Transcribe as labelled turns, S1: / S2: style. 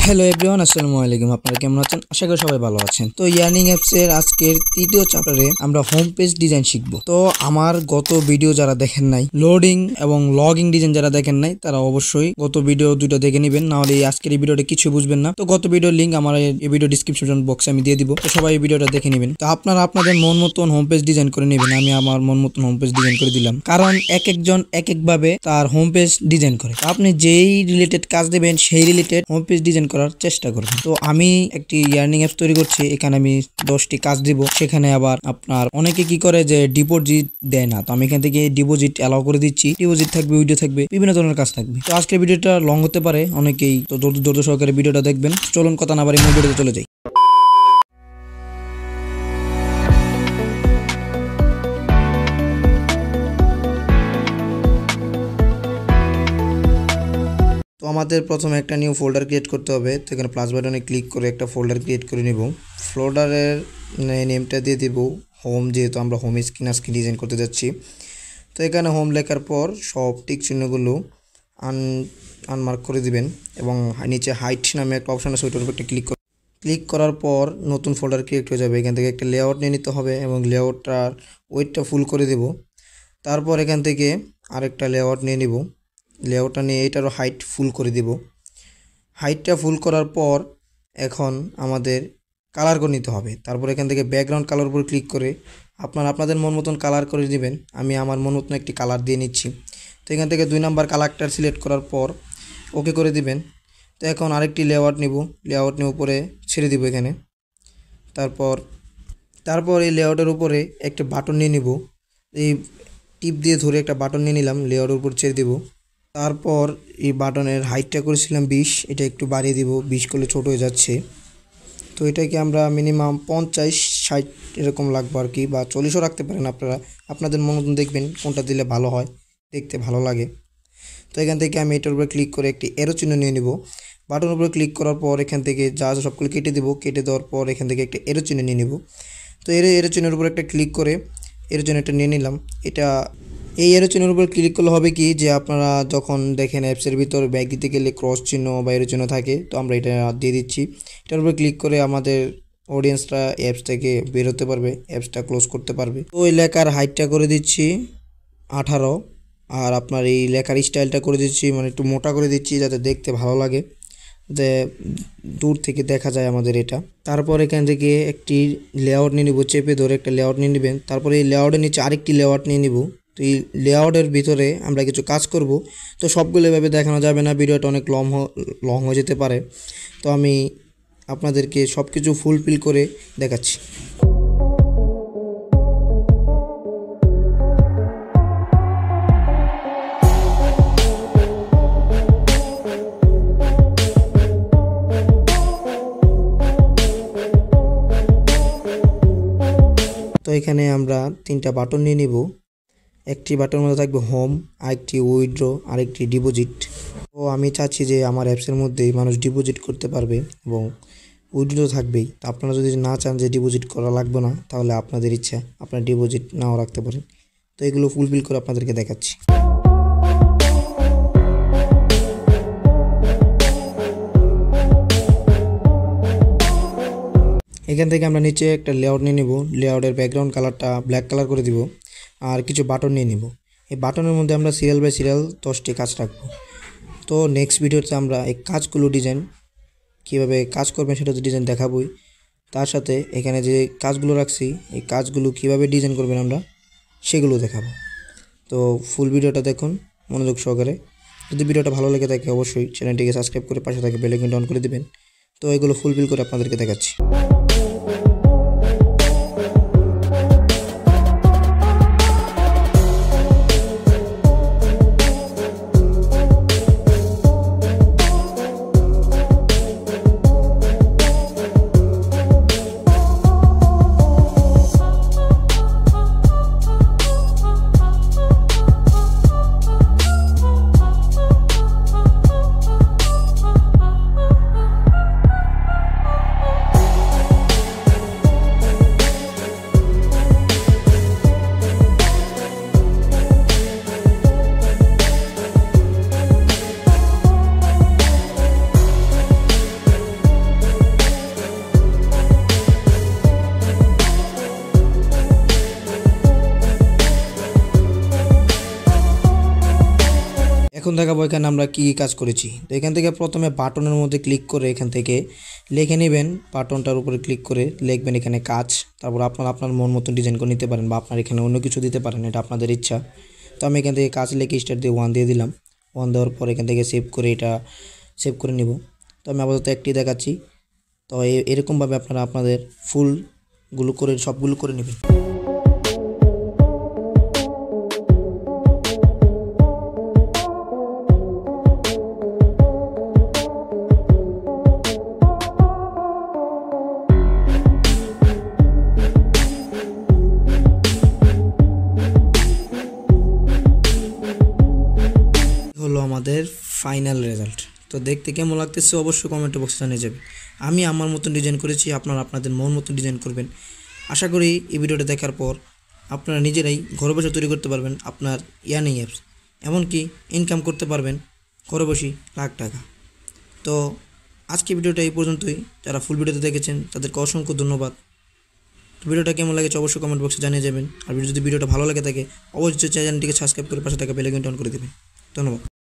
S1: Hello everyone, আসসালামু আলাইকুম। আপনারা কেমন আছেন? আশা করি সবাই ভালো আছেন। তো ইয়ার্নিং অ্যাপস এর আজকের তৃতীয় চ্যাপ্টারে আমরা হোম পেজ ডিজাইন শিখব। তো আমার গত ভিডিও যারা দেখেন নাই, লোডিং এবং লগইন ডিজাইন যারা দেখেন নাই, তারা অবশ্যই গত ভিডিও দুটো দেখে নেবেন, না হলে আজকের এই ভিডিওটা কিছু বুঝবেন না। তো গত ভিডিওর লিংক আমার এই ভিডিও ডেসক্রিপশন বক্সে আমি দিয়ে দিব, তো সবাই এই ভিডিওটা দেখে নেবেন। তো আপনারা আপনাদের মন মতন হোম পেজ ডিজাইন করে নেবেন। আমি আমার মন মতন হোম পেজ ডিজাইন করে দিলাম, কারণ এক একজন এক একভাবে তার হোম পেজ ডিজাইন করে। আপনি যেই রিলেটেড কাজ দেবেন সেই রিলেটেড হোম পেজ ডিজাইন করার চেষ্টা করবেন। তো আমি একটি ইয়ার্নিং অ্যাপস তৈরি করছি, এখানে আমি 10টি কাজ দিব। সেখানে আবার আপনার অনেকে কি করে যে ডিপোজিট দেয় না, তো আমি এখান থেকে ডিপোজিট অ্যালাউ করে দিচ্ছি। ডিপোজিট থাকবে, ভিডিও থাকবে, বিভিন্ন ধরনের কাজ থাকবে। তো আজকের ভিডিওটা লং হতে পারে, অনেকেই তো ধৈর্য সহকারে ভিডিওটা দেখবেন। চলুন কথা না বাড়িয়ে মূল ভিডিওতে চলে যাই। তো আমাদের প্রথমে একটা নিউ ফোল্ডার ক্রিয়েট করতে হবে। তো এখানে প্লাস বাটনে ক্লিক করে একটা ফোল্ডার ক্রিয়েট করে নিব। ফোল্ডারের নেমটা দিয়ে দিব হোম, যেহেতু আমরা হোম স্ক্রিন আজকে ডিজাইন করতে যাচ্ছি। তো এখানে হোম লেখার পর সব টিক চিহ্নগুলো আনমার্ক করে দিবেন এবং নিচে হাইট নামে একটা অপশন আছে, ওইটার উপর একটা ক্লিক করার পর নতুন ফোল্ডার ক্রিয়েট হয়ে যাবে। এখান থেকে একটা লেআউট নিয়ে নিতে হবে এবং লেআউটটার ওয়েটটা ফুল করে দেব। তারপর এখান থেকে আরেকটা লেআউট নিয়ে নিব, লেআউটটা নিয়ে এটারও হাইট ফুল করে দিব। হাইটটা ফুল করার পর এখন আমাদের কালার করে নিতে হবে। তারপর এখান থেকে ব্যাকগ্রাউন্ড কালার উপর ক্লিক করে আপনাদের মন মতন কালার করে দিবেন। আমি আমার মন মতন একটি কালার দিয়ে নিচ্ছি। তো এখান থেকে 2 নাম্বার কালারটা সিলেক্ট করার পর ওকে করে দিবেন। তো এখন আরেকটি লেআউট নিব, লেআউট নিয়ে উপরে ছেড়ে দিব এখানে। তারপর এই লেআউটের উপরে একটা বাটন নিয়ে নিব, এই টিপ দিয়ে ধরে একটা বাটন নিয়ে নিলাম, লেআউটের উপর ছেড়ে দিব। তারপর এই বাটনের হাইটটা করেছিলাম 20, এটা একটু বাড়িয়ে দিব, 20 করলে ছোট হয়ে যাচ্ছে। তো এটাকে আমরা মিনিমাম 50-60 এরকম লাগবে আর কি, বা 40ও রাখতে পারেন আপনারা, আপনাদের মতন দেখবেন কোনটা দিলে ভালো হয়, দেখতে ভালো লাগে। তো এখান থেকে আমি এটার উপরে ক্লিক করে একটি এরো চিহ্ন নিয়ে নিব। বাটনের উপরে ক্লিক করার পর এখান থেকে যা সবগুলো কেটে দেবো, কেটে দেওয়ার পর এখান থেকে একটা এরো চিহ্ন নিয়ে নিব। তো এরো চিহ্নের উপর একটা ক্লিক করে এরো চিহ্নটা নিয়ে নিলাম। এই এরো চিহ্নের উপর ক্লিক করলে হবে কি, যে আপনারা যখন দেখেন অ্যাপসের ভিতর ব্যাগ দিতে গেলে ক্রস চিহ্ন বা এরো চিহ্ন থাকে, তো আমরা এটা দিয়ে দিচ্ছি। এটার উপর ক্লিক করে আমাদের অডিয়েন্সরা অ্যাপস থেকে বের হতে পারবে, অ্যাপসটা ক্লোজ করতে পারবে। তো এই লেখার হাইটটা করে দিচ্ছি 18, আর আপনার এই লেখার স্টাইলটা করে দিচ্ছি, মানে একটু মোটা করে দিচ্ছি যাতে দেখতে ভালো লাগে, যে দূর থেকে দেখা যায় আমাদের এটা। তারপর এখান থেকে একটি লেআউট নিয়ে নিব, চেপে ধরে একটা লেআউট নিয়ে নেবেন। তারপরে এই লেআউটের নিচে আরেকটি লেআউট নিয়ে নিব। তো এই লেআউটের ভিতরে আমরা কিছু কাজ করব। তো সবগুলো এভাবে দেখানো যাবে না, ভিডিওটা অনেক লং হয়ে যেতে পারে। তো আমি আপনাদেরকে সব কিছু ফুলফিল করে দেখাচ্ছি। তো এখানে আমরা 3টা বাটন নিয়ে নিব। একটি বাটনের মধ্যে থাকবে হোম, আরেকটি উইথড্র, আরেকটি ডিপোজিট। তো আমি চাচ্ছি যে আমার অ্যাপসের মধ্যেই মানুষ ডিপোজিট করতে পারবে এবং উইথড্র থাকবেই। তো আপনারা যদি না চান যে ডিপোজিট করা লাগবে না, তাহলে আপনাদের ইচ্ছা, আপনারা ডিপোজিট নাও রাখতে পারেন। তো এগুলো ফুলফিল করে আপনাদেরকে দেখাচ্ছি। এখান থেকে আমরা নিচে একটা লেআউট নিয়ে নিব, লেআউটের ব্যাকগ্রাউন্ড কালারটা ব্ল্যাক কালার করে দিব, আর কিছু বাটন নিয়ে নিব। এই বাটনের মধ্যে আমরা সিরিয়াল বাই সিরিয়াল 10টি কাজ রাখবো। তো নেক্সট ভিডিওতে আমরা এই কাজগুলো ডিজাইন কীভাবে কাজ করবেন সেটা তো ডিজাইন দেখাবই, তার সাথে এখানে যে কাজগুলো রাখছি এই কাজগুলো কীভাবে ডিজাইন করবেন আমরা সেগুলো দেখাবো। তো ফুল ভিডিওটা দেখুন মনোযোগ সহকারে। যদি ভিডিওটা ভালো লেগে থাকে অবশ্যই চ্যানেলটিকে সাবস্ক্রাইব করে পাশে থাকে বেল আইকনটা অন করে দিবেন। তো এগুলো ফুলফিল করে আপনাদেরকে দেখাচ্ছি। এখন দেখাবো এখানে আমরা কী কাজ করেছি। তো এখান থেকে প্রথমে বাটনের মধ্যে ক্লিক করে এখান থেকে লিখে নেবেন, বাটনটার উপরে ক্লিক করে লিখবেন এখানে কাজ। তারপর আপনার আপনার মন মতন ডিজাইন করে নিতে পারেন বা আপনার এখানে অন্য কিছু দিতে পারেন, এটা আপনাদের ইচ্ছা। তো আমি এখান থেকে কাজ লিখে স্টার্ট দিয়ে 1 দিয়ে দিলাম। 1 দেওয়ার পর এখান থেকে সেভ করে এটা সেভ করে নিব। তো আমি আপাতত একটি দেখাচ্ছি। তো এরকমভাবে আপনারা আপনাদের ফুলগুলো করে সবগুলো করে নেবেন। হলো আমাদের ফাইনাল রেজাল্ট। তো দেখতে কেমন লাগতেছে অবশ্যই কমেন্ট বক্সে জানিয়ে যাবেন। আমি আমার মতন ডিজাইন করেছি, আপনারা আপনাদের মন মতন ডিজাইন করবেন। আশা করি এই ভিডিওটা দেখার পর আপনারা নিজেরাই ঘরে বসে তৈরি করতে পারবেন আপনার ইয়ানি অ্যাপস, এমনকি ইনকাম করতে পারবেন ঘরে বসে লাখ টাকা। তো আজকে ভিডিওটা এই পর্যন্তই। যারা ফুল ভিডিওতে দেখেছেন তাদেরকে অসংখ্য ধন্যবাদ। ভিডিওটা কেমন লাগেছে অবশ্যই কমেন্ট বক্সে জানিয়ে যাবেন। আর যদি ভিডিওটা ভালো লাগে থাকে অবশ্যই চ্যানেলটিকে সাবস্ক্রাইব করে পাশে থাকা বেল আইকনটি অন করে দেবেন। ধন্যবাদ।